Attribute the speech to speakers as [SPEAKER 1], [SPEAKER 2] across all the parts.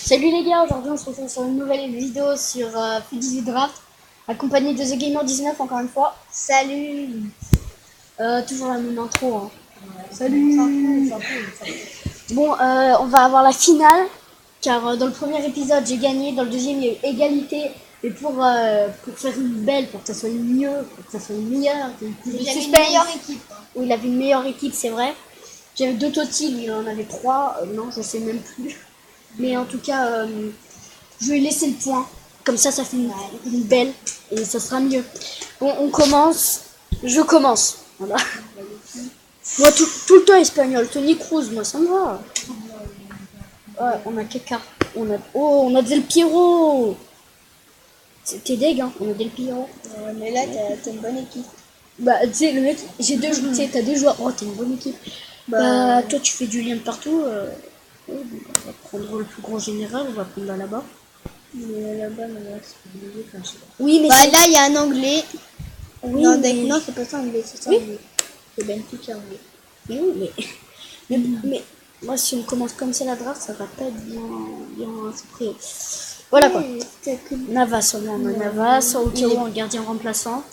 [SPEAKER 1] Salut les gars, aujourd'hui on se retrouve sur une nouvelle vidéo sur Fudizi Draft, accompagné de The Gamer 19 encore une fois. Salut. Toujours la même intro. Hein. Salut. Bon, on va avoir la finale, car dans le premier épisode j'ai gagné, dans le deuxième il y a eu égalité. Et pour faire une belle, pour que ça soit mieux, pour que ça soit meilleur,
[SPEAKER 2] j'avais une meilleure équipe.
[SPEAKER 1] Oui, il avait une meilleure équipe, c'est vrai. J'avais 2 Totti, lui il en avait 3, non je sais même plus. Mais en tout cas, je vais laisser le point. Comme ça fait une belle. Et ça sera mieux. Bon, on commence. Je commence. Voilà. Moi, tout le temps espagnol. Tony Cruz, moi, ça me va. Ouais, on a Keka. On a Del Piero. T'es deg, hein. On a Del Piero.
[SPEAKER 2] Mais là, t'as une bonne équipe.
[SPEAKER 1] Bah, tu sais, le mec, j'ai deux joueurs. Tu sais, t'as 2 joueurs. Oh, t'es une bonne équipe. Bah, toi, tu fais du lien de partout. On va prendre le plus grand général. On va prendre là-bas.
[SPEAKER 2] Mais là-bas, c'est obligé quand je sais pas.
[SPEAKER 1] Oui, mais
[SPEAKER 2] là, il y a un anglais.
[SPEAKER 1] Oui,
[SPEAKER 2] non,
[SPEAKER 1] mais...
[SPEAKER 2] non, c'est pas ça anglais, c'est ça anglais. C'est Benfica anglais.
[SPEAKER 1] Mais oui, mais moi, si on commence comme ça la draft, ça va pas être bien après. Voilà quoi. Navas, on a Navas, au cas où en gardien remplaçant.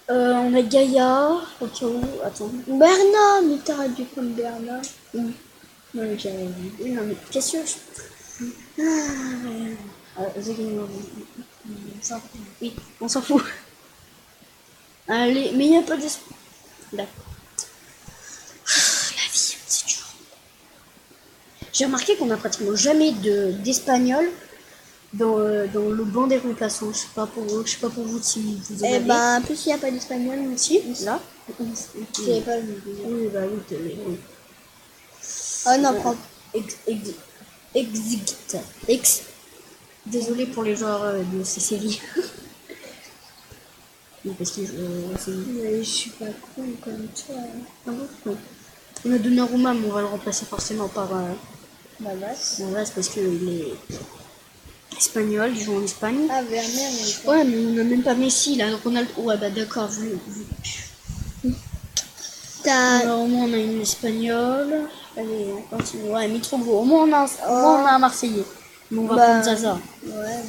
[SPEAKER 1] On a Gaïa, au cas où. Attends.
[SPEAKER 2] Bernard, mais t'aurais dû prendre Bernard.
[SPEAKER 1] Non, mais j'avais vu. Oui, non, mais qu'est-ce que oui, on s'en fout. Allez, mais il n'y a pas d'espoir. D'accord. La vie, c'est dur. J'ai remarqué qu'on n'a pratiquement jamais d'espagnol dans le banc des remplaçants. Je sais pas pour vous si vous en avez.
[SPEAKER 2] En plus, il n'y a pas d'espagnol aussi.
[SPEAKER 1] Là.
[SPEAKER 2] J'avais pas vu.
[SPEAKER 1] Oui, bah oui.
[SPEAKER 2] Oh non, prends.
[SPEAKER 1] Désolé pour les joueurs de ces séries. Parce que
[SPEAKER 2] mais je suis pas con comme toi.
[SPEAKER 1] Ah bon, on a Donnarumma, mais on va le remplacer forcément par
[SPEAKER 2] Navas.
[SPEAKER 1] Navas parce qu'il est espagnol, il joue en Espagne.
[SPEAKER 2] Ah, Werner,
[SPEAKER 1] ouais, mais on n'a même pas Messi là, donc on a le... Ouais, bah d'accord, alors, au moins on a une espagnole. Allez, on continue. Ouais, Mitroglou. Au moins on a un Marseillais. Mais on va prendre Zaza.
[SPEAKER 2] Ouais,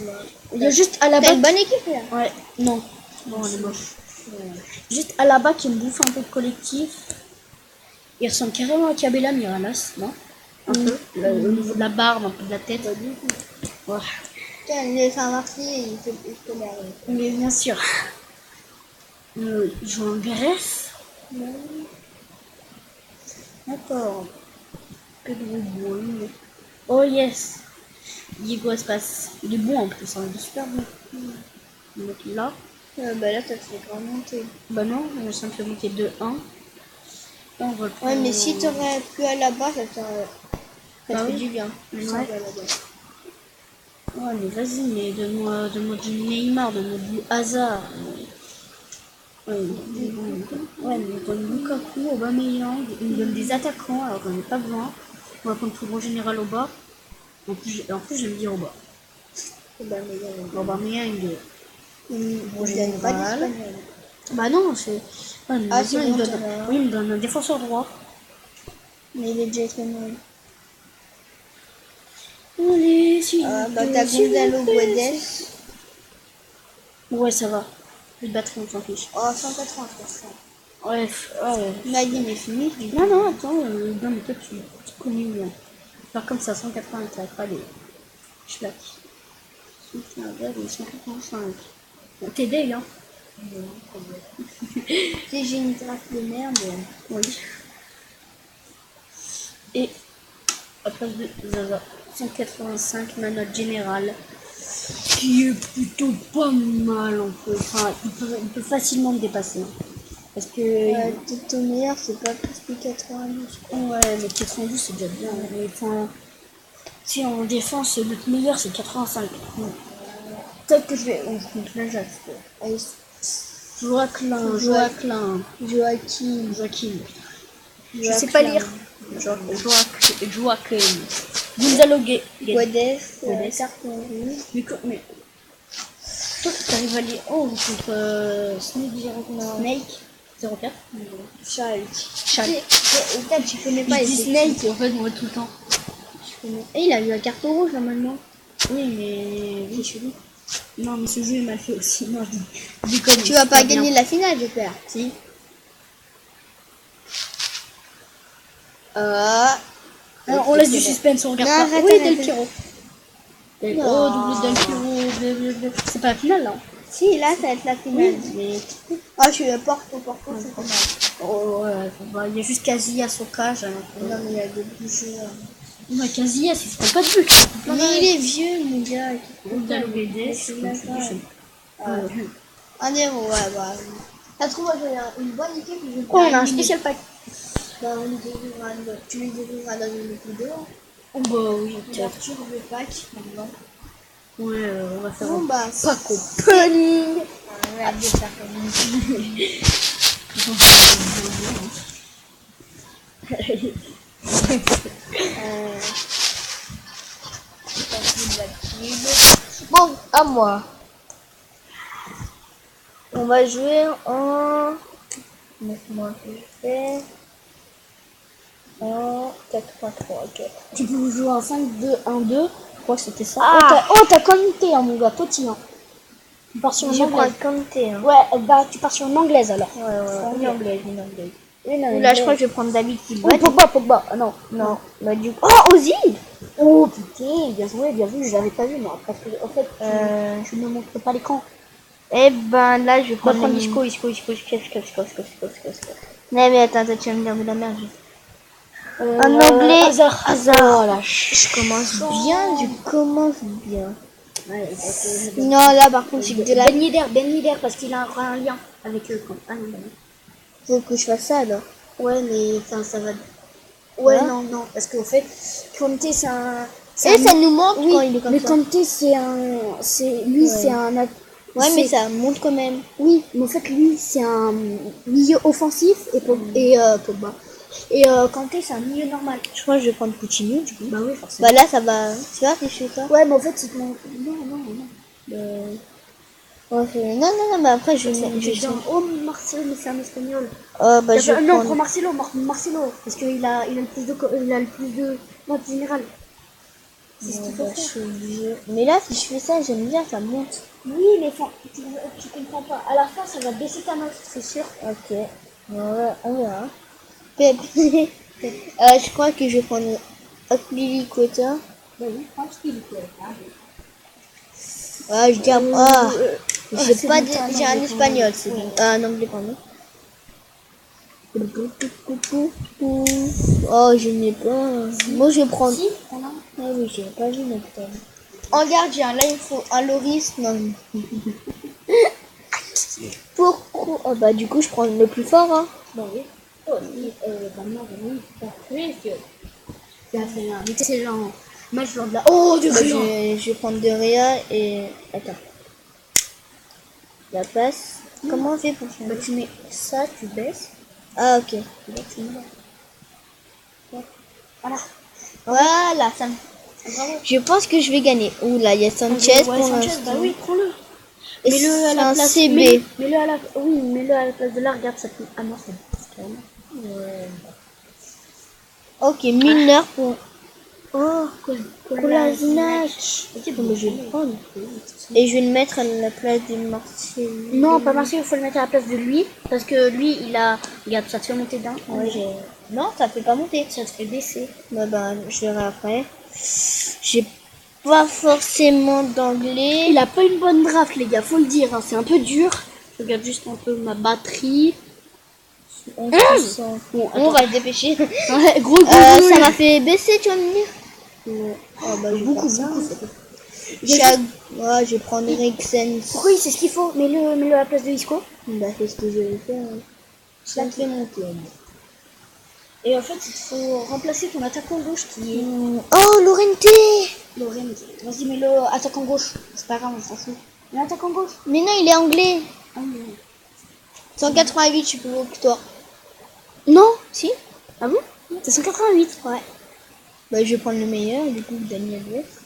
[SPEAKER 1] il y a juste à la bas.
[SPEAKER 2] T'as une bonne équipe là.
[SPEAKER 1] Ouais, non. Bon, elle est moche. Ouais. Juste à la bas qui me bouffe un peu de collectif. Il ressemble carrément à Cabella Miralas, non? Un peu. Au niveau de la barbe, un peu de la tête. Ouais.
[SPEAKER 2] Il est un Marseillais, il fait rien.
[SPEAKER 1] Mais bien sûr. Il joue en Grèce. D'accord. Pedro Boy. Oh yes. Diego Aspas. Il est bon en plus, hein. Il est super bon. Donc là.
[SPEAKER 2] Là, ça te fait grand monter.
[SPEAKER 1] Bah non, on a simplement monté 2-1. On va le prendre.
[SPEAKER 2] Ouais, mais si t'aurais pu aller là-bas, ça te fait du bien.
[SPEAKER 1] Ouais. Ouais, mais vas-y, mais donne-moi du Neymar, donne-moi du Hazard. Ouais, mais donne Lukaku, Aubameyang, il me donne des attaquants alors qu'on n'a pas besoin. On va prendre tout gros général au bas. En plus j'aime bien au bas. Aubameyang, gros général. Bah non, c'est... Ouais, il me donne un défenseur droit.
[SPEAKER 2] Mais il est déjà très mal.
[SPEAKER 1] Allez,
[SPEAKER 2] t'as Gonzalo Guedes.
[SPEAKER 1] Ouais, ça va. Je vais te battre, on s'en fiche.
[SPEAKER 2] Oh, 180,
[SPEAKER 1] ouais.
[SPEAKER 2] Nadim est fini.
[SPEAKER 1] Non, attends, non, mais toi, tu connais bien. Faire comme ça, 180, ça va pas les... Schlack. 185. Bon, t'es deg, hein.
[SPEAKER 2] Si j'ai une draft de merde.
[SPEAKER 1] Oui. Et, à place de Zaza, 185, ma note générale. Qui est plutôt pas mal, en fait. Enfin, il peut facilement me dépasser. Parce que...
[SPEAKER 2] ton meilleur, c'est pas plus que 92.
[SPEAKER 1] Ouais, mais 92, c'est déjà bien. Mais enfin... Si en défense, notre meilleur, c'est 85. Peut-être que je vais... On compte l'Ajax. Joaquin. Je sais pas lire. Joaquin. Gonzalo
[SPEAKER 2] Guedes. Carton rouge.
[SPEAKER 1] Mais... Toi, t'arrives à lire... Oh, contre Snake 04.
[SPEAKER 2] Charles.
[SPEAKER 1] Tu connais
[SPEAKER 2] pas
[SPEAKER 1] les Snake, en fait, moi, tout le temps.
[SPEAKER 2] Et il a eu la carte rouge normalement.
[SPEAKER 1] Oui, mais oui, chelou. Non, mais ce jeu est mal fait aussi. Non, je déconne.
[SPEAKER 2] Tu vas pas gagner la finale, j'espère.
[SPEAKER 1] Si. Alors, on laisse du suspense, on regarde
[SPEAKER 2] Non,
[SPEAKER 1] pas.
[SPEAKER 2] arrête,
[SPEAKER 1] Oui,
[SPEAKER 2] arrête.
[SPEAKER 1] Del Piro.
[SPEAKER 2] Non.
[SPEAKER 1] Double Del Piro. Blablabla. C'est pas la finale, là.
[SPEAKER 2] Si, là, ça va être la finale.
[SPEAKER 1] Mais...
[SPEAKER 2] Ah, je suis Porto, c'est pas mal.
[SPEAKER 1] Oh, ouais, bah, il y a juste Casillas au cage.
[SPEAKER 2] Non, mais il y a des joueurs.
[SPEAKER 1] On a Casillas, il se prend pas de but.
[SPEAKER 2] Mais il est vieux, mon gars.
[SPEAKER 1] Dalo Guedes,
[SPEAKER 2] Un héros, ouais, bah. Ça se trouve, j'ai une bonne équipe.
[SPEAKER 1] Oh, on a un spécial pack.
[SPEAKER 2] Bah, on les découvrira, tu les découvriras dans une vidéo.
[SPEAKER 1] Oh, bah oui,
[SPEAKER 2] Ouverture de pack, maintenant.
[SPEAKER 1] ouais, on va faire
[SPEAKER 2] Bon,
[SPEAKER 1] un
[SPEAKER 2] bah,
[SPEAKER 1] pack opening.
[SPEAKER 2] on va bien faire comme Bon, à moi. On va jouer en... Laisse-moi que je fais... En 4-3-3, ok.
[SPEAKER 1] Tu peux jouer en 5-2-1-2. Je crois que c'était ça.
[SPEAKER 2] Ah.
[SPEAKER 1] T'as Kanté, hein, mon gars, potillant. Tu pars sur une
[SPEAKER 2] Je prends
[SPEAKER 1] anglaise.
[SPEAKER 2] Kanté. Hein.
[SPEAKER 1] Ouais, bah tu pars sur une anglaise alors.
[SPEAKER 2] Ouais, une anglaise, une anglaise.
[SPEAKER 1] Ou
[SPEAKER 2] Là, je crois que je vais prendre David qui
[SPEAKER 1] Oui, Pogba. Ah non.
[SPEAKER 2] Non, bah du coup...
[SPEAKER 1] Oh, Ozil. Oh putain, bien joué, je l'avais pas vu moi. Parce que en fait, tu ne montres pas l'écran.
[SPEAKER 2] Eh ben là, je vais
[SPEAKER 1] On va
[SPEAKER 2] prendre
[SPEAKER 1] prendre
[SPEAKER 2] Isco. Non mais attends, tu vas me dire de la merde. Un anglais.
[SPEAKER 1] Hazard.
[SPEAKER 2] Hazard.
[SPEAKER 1] Oh la
[SPEAKER 2] Je commence bien.
[SPEAKER 1] Ouais,
[SPEAKER 2] Non, là par contre, c'est de la...
[SPEAKER 1] Ben Yedder parce qu'il a un lien avec eux. Ah non, non.
[SPEAKER 2] Faut que je fasse ça alors.
[SPEAKER 1] Ouais, mais enfin, ça va. Ouais,
[SPEAKER 2] Hein?
[SPEAKER 1] non, parce qu'au fait, Kanté, c'est un.
[SPEAKER 2] Et ça nous manque
[SPEAKER 1] Oui,
[SPEAKER 2] quand il est comme
[SPEAKER 1] mais
[SPEAKER 2] ça.
[SPEAKER 1] Kanté, c'est un. Lui, c'est un.
[SPEAKER 2] Ouais, mais ça monte quand même.
[SPEAKER 1] Oui, mais en fait, lui, c'est un milieu offensif et Pogba. Et Kanté, c'est un milieu normal.
[SPEAKER 2] Je crois que je vais prendre Coutinho du coup.
[SPEAKER 1] Bah oui, forcément.
[SPEAKER 2] Bah là, ça va. Tu vois, c'est chez toi.
[SPEAKER 1] Ouais, mais en fait, c'est non.
[SPEAKER 2] Non, mais après, je vais...
[SPEAKER 1] Oh, Marcelo, mais c'est un espagnol.
[SPEAKER 2] Oh, bah je vais
[SPEAKER 1] Non,
[SPEAKER 2] prendre...
[SPEAKER 1] prends Marcelo, parce qu'il a le plus de. Il a le plus de. Non, général. C'est ce qu'il faut faire.
[SPEAKER 2] Mais là, si je fais ça, j'aime bien, ça monte.
[SPEAKER 1] Oui, mais tu comprends pas. À la fin, ça va baisser ta note, c'est sûr.
[SPEAKER 2] Ok. Ouais, on verra. Je crois que je vais prendre Lily-Quota.
[SPEAKER 1] Bah oui, prends ce qu'il faut.
[SPEAKER 2] Ah, je garde... Ah,
[SPEAKER 1] c'est
[SPEAKER 2] pas
[SPEAKER 1] bon,
[SPEAKER 2] j'ai un espagnol, c'est bon. Ah, un anglais, pardon. Oh, je n'ai pas... Moi, je vais prendre...
[SPEAKER 1] Si,
[SPEAKER 2] Ah oui, j'ai pas vu notre thème. En gardien, là, il faut un Loris. Non. Pourquoi? Oh, bah, du coup, je prends le plus fort, hein.
[SPEAKER 1] bah oui. Oh, oui, parfait. Tu as fait un excellent match lors de la. Oh, du
[SPEAKER 2] Bah,
[SPEAKER 1] Rio.
[SPEAKER 2] je vais prendre de Réa et... Attends. La passe. Comment on fait pour faire?
[SPEAKER 1] Bah, tu mets ça, tu baisses.
[SPEAKER 2] Ah, ok.
[SPEAKER 1] Et là, tu mets là. Voilà.
[SPEAKER 2] Voilà, ça me...
[SPEAKER 1] Bravo.
[SPEAKER 2] Je pense que je vais gagner. Ouh là, il y a Sanchez pour
[SPEAKER 1] Sanchez,
[SPEAKER 2] l'instant.
[SPEAKER 1] bah oui, prends-le.
[SPEAKER 2] Et
[SPEAKER 1] Mets-le à
[SPEAKER 2] c'est
[SPEAKER 1] la
[SPEAKER 2] un
[SPEAKER 1] place.
[SPEAKER 2] CB.
[SPEAKER 1] Mets-le à la. Oui, mets-le à la place de là. Regarde ça. Ah non, c'est carrément.
[SPEAKER 2] Ouais. Ok, mineur pour...
[SPEAKER 1] Oh,
[SPEAKER 2] Kolasinac.
[SPEAKER 1] Ok,
[SPEAKER 2] bon, je vais le prendre. Et je vais le mettre à la place de Marseille.
[SPEAKER 1] Non, pas Marseille, il faut le mettre à la place de lui. Parce que lui, il a. Regarde, ça te fait monter d'un.
[SPEAKER 2] Ouais, non, ça fait pas monter.
[SPEAKER 1] Ça te fait baisser.
[SPEAKER 2] Bah, je verrai après. J'ai pas forcément d'anglais.
[SPEAKER 1] Il a pas une bonne draft, les gars, faut le dire. Hein. C'est un peu dur. Je regarde juste un peu ma batterie.
[SPEAKER 2] Bon,
[SPEAKER 1] Bon,
[SPEAKER 2] on va se dépêcher.
[SPEAKER 1] Ouais, gros,
[SPEAKER 2] Ça m'a fait baisser, tu vas me dire?
[SPEAKER 1] Ouais.
[SPEAKER 2] Oh, bah,
[SPEAKER 1] Beaucoup.
[SPEAKER 2] Ouais, je vais prendre Eriksen.
[SPEAKER 1] Pourquoi c'est ce qu'il faut? Mets-le à la place de Isco.
[SPEAKER 2] Bah, c'est ce que je vais faire. Ça me fait monter.
[SPEAKER 1] Et en fait, il faut remplacer ton attaquant gauche qui est
[SPEAKER 2] Oh, Lorente!
[SPEAKER 1] Lorraine. Vas-y, mets-le attaquant gauche. C'est pas grave, on s'en fout. Mais attaquant gauche.
[SPEAKER 2] Mais non, il est anglais.
[SPEAKER 1] Ah, mais...
[SPEAKER 2] 188, je suis plus haut que toi.
[SPEAKER 1] Non.
[SPEAKER 2] Si?
[SPEAKER 1] Ah bon? C'est 188.
[SPEAKER 2] Ouais. Bah, je vais prendre le meilleur, du coup, Daniel West.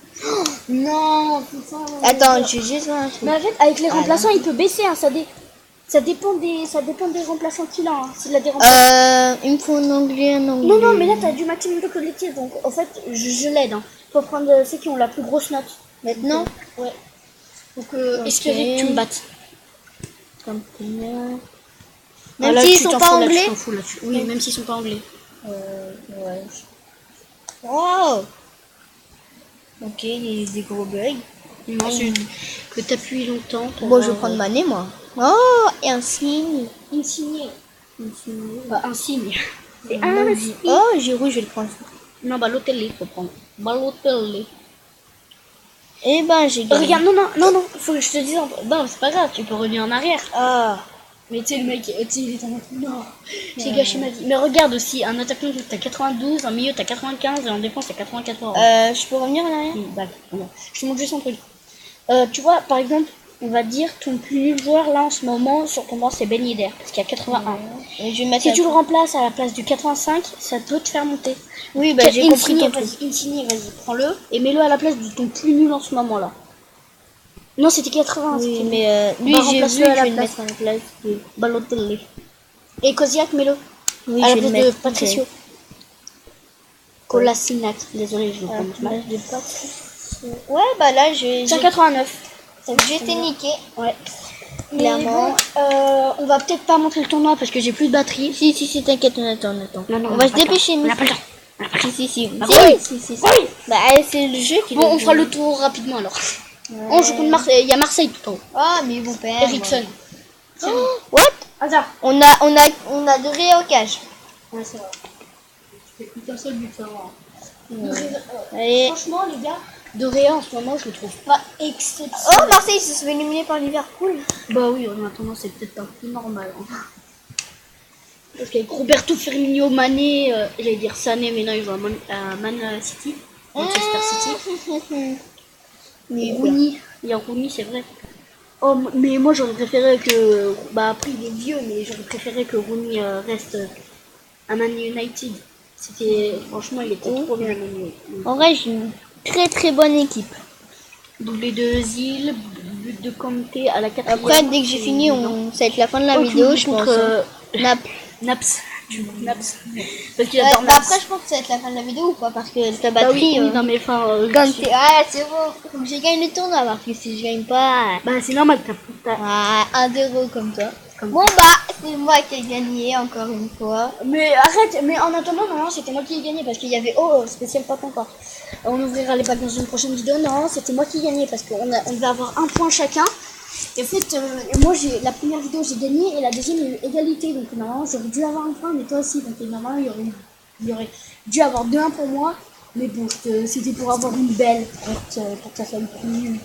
[SPEAKER 1] Non, putain.
[SPEAKER 2] Attends, je vais juste voir un truc.
[SPEAKER 1] Mais en fait, avec les remplaçants, il peut baisser, hein, ça dé. Ça dépend des remplaçants qu'il a. Hein. S'il a des remplaçants...
[SPEAKER 2] Il me faut un anglais,
[SPEAKER 1] Non, mais là, t'as du maximum de collectif. Donc, en fait, je l'aide. Hein. Faut prendre ceux qui ont la plus grosse note.
[SPEAKER 2] Maintenant.
[SPEAKER 1] Ouais. Donc,
[SPEAKER 2] Ok.
[SPEAKER 1] espérer que tu me battes.
[SPEAKER 2] Comme combien.
[SPEAKER 1] Ah,
[SPEAKER 2] Même
[SPEAKER 1] là,
[SPEAKER 2] s'ils
[SPEAKER 1] tu
[SPEAKER 2] sont
[SPEAKER 1] t'en
[SPEAKER 2] pas
[SPEAKER 1] fous, là, tu
[SPEAKER 2] anglais.
[SPEAKER 1] t'en fous, là, oui, même s'ils sont pas anglais.
[SPEAKER 2] Ouais. Wow. Ok, il y a des gros bugs.
[SPEAKER 1] Ensuite, que t'appuies longtemps. pour
[SPEAKER 2] Bon, je vais
[SPEAKER 1] voir,
[SPEAKER 2] prendre Mané, moi. Oh, et un signe.
[SPEAKER 1] Insigné. Un signe. C'est
[SPEAKER 2] Non,
[SPEAKER 1] un
[SPEAKER 2] Gi-
[SPEAKER 1] signe.
[SPEAKER 2] Oh, Giroud, je vais le prendre.
[SPEAKER 1] Non, Balotelli, faut prendre. Balotelli.
[SPEAKER 2] Eh ben, j'ai gagné.
[SPEAKER 1] Regarde, non, faut que je te dise. Non, c'est pas grave, tu peux revenir en arrière.
[SPEAKER 2] Ah.
[SPEAKER 1] Mais tu sais, le mec, tu sais, il est en mode, non, j'ai gâché ma vie. Mais regarde aussi, un attaquant, t'as 92, un milieu, t'as 95, et en défense, t'as 94.
[SPEAKER 2] Je peux revenir en arrière?
[SPEAKER 1] Oui, d'accord. Bon. Je te montre juste un truc. Tu vois, par exemple, on va dire ton plus nul joueur là en ce moment sur ton banc c'est Ben Yedder parce qu'il y a 81.
[SPEAKER 2] Et je vais mettre
[SPEAKER 1] Si tu le remplaces à la place du 85, ça peut te faire monter.
[SPEAKER 2] Oui, bah j'ai compris ton truc.
[SPEAKER 1] Vas-y, Insigne, vas-y, prends-le et mets-le à la place de ton plus nul en ce moment là. Non, c'était 80.
[SPEAKER 2] Oui,
[SPEAKER 1] c'était
[SPEAKER 2] mais lui,
[SPEAKER 1] Bah,
[SPEAKER 2] j'ai vu,
[SPEAKER 1] remplace-le à
[SPEAKER 2] je
[SPEAKER 1] la
[SPEAKER 2] vais le
[SPEAKER 1] place.
[SPEAKER 2] mettre à la place de...
[SPEAKER 1] Balotelli. Et Kozyak, mets-le
[SPEAKER 2] Oui,
[SPEAKER 1] à
[SPEAKER 2] je
[SPEAKER 1] la
[SPEAKER 2] vais le
[SPEAKER 1] place de
[SPEAKER 2] mettre.
[SPEAKER 1] Patricio.
[SPEAKER 2] Ok.
[SPEAKER 1] Kolasinac, désolé, je le
[SPEAKER 2] À la
[SPEAKER 1] prononce mal.
[SPEAKER 2] place de Patricio. Ouais, bah là, j'ai
[SPEAKER 1] 189.
[SPEAKER 2] été niqué.
[SPEAKER 1] Ouais. Mais
[SPEAKER 2] Clairement.
[SPEAKER 1] bon, on va peut-être pas montrer le tournoi parce que j'ai plus de batterie.
[SPEAKER 2] Si, t'inquiète, on attend.
[SPEAKER 1] Non,
[SPEAKER 2] On va se dépêcher,
[SPEAKER 1] On
[SPEAKER 2] mais...
[SPEAKER 1] n'a pas le temps.
[SPEAKER 2] Si.
[SPEAKER 1] Ah,
[SPEAKER 2] Si.
[SPEAKER 1] Oui.
[SPEAKER 2] Bah, c'est le jeu qui...
[SPEAKER 1] Bon, on fera le tour rapidement alors. On joue contre Marseille. Il y a Marseille tout en haut.
[SPEAKER 2] Ah, mais ils vont perdre.
[SPEAKER 1] Ericsson.
[SPEAKER 2] Oh, what?
[SPEAKER 1] Hasard.
[SPEAKER 2] On a de Ré au cage.
[SPEAKER 1] Ouais, c'est vrai. C'est plus qu'un seul but, ça va.
[SPEAKER 2] Allez.
[SPEAKER 1] Franchement, les gars, De Réa en ce moment, je le trouve pas exceptionnel.
[SPEAKER 2] Oh, Marseille se fait éliminer par Liverpool.
[SPEAKER 1] Bah oui, en attendant, c'est peut-être un peu normal. Hein. Parce qu'avec Roberto Firmino, Mané, j'allais dire Sané, mais non, il va à Man City, Manchester City.
[SPEAKER 2] Mais
[SPEAKER 1] Rooney, il y a Rooney, c'est vrai. Oh, mais moi j'aurais préféré que. Bah après il est vieux, mais j'aurais préféré que Rooney reste à Man United. C'était. Franchement, il était trop bien à Man United.
[SPEAKER 2] en vrai, j'ai une très bonne équipe.
[SPEAKER 1] Doublé de Özil, but de Kanté à la 4e.
[SPEAKER 2] Après, dès que j'ai fini, ça va être la fin de la vidéo, je pense.
[SPEAKER 1] contre
[SPEAKER 2] Naps.
[SPEAKER 1] Naps. Parce qu'il adore
[SPEAKER 2] Bah
[SPEAKER 1] Naps.
[SPEAKER 2] après, je pense que ça va être la fin de la vidéo ou pas? Parce que ta
[SPEAKER 1] Bah
[SPEAKER 2] batterie.
[SPEAKER 1] oui, non mais enfin.
[SPEAKER 2] Kanté. Ouais, c'est bon. Faut que je gagne le tournoi. Parce que si je gagne pas.
[SPEAKER 1] Bah c'est normal, t'as.
[SPEAKER 2] Ah, 1-0 comme ça.
[SPEAKER 1] Comme
[SPEAKER 2] Bon, bah, c'est moi qui ai gagné encore une fois.
[SPEAKER 1] Mais arrête, mais en attendant, non, c'était moi qui ai gagné parce qu'il y avait spécial pas encore. On ouvrira les packs dans une prochaine vidéo. Non, c'était moi qui ai gagné parce qu'on devait avoir un point chacun. Et en fait, moi, la première vidéo, j'ai gagné et la deuxième, il y a eu égalité. Donc normalement, j'aurais dû avoir un point, mais toi aussi. Donc normalement, il y aurait dû avoir 2-1 pour moi. Mais bon, c'était pour avoir une belle, pour que ça soit plus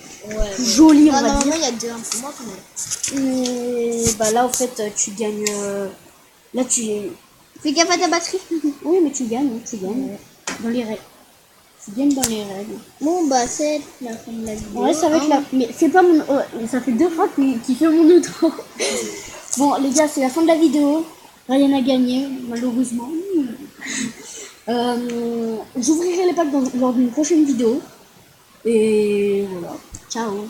[SPEAKER 1] joli, on va dire.
[SPEAKER 2] Normalement, il y a 2-1 pour moi quand même.
[SPEAKER 1] Mais bah là, en fait, tu gagnes. Là, tu.
[SPEAKER 2] Fais gaffe à ta batterie.
[SPEAKER 1] Oui, mais tu gagnes. Dans les règles. Tu gagnes dans les règles.
[SPEAKER 2] Bon, bah, c'est la fin de la vidéo.
[SPEAKER 1] Ouais, ça va être là. Mais c'est pas mon. Ouais, ça fait 2 fois qu'il fait mon outro. Bon, les gars, c'est la fin de la vidéo. Ryan a gagné, malheureusement. J'ouvrirai les packs lors d'une prochaine vidéo. Et voilà. Ciao.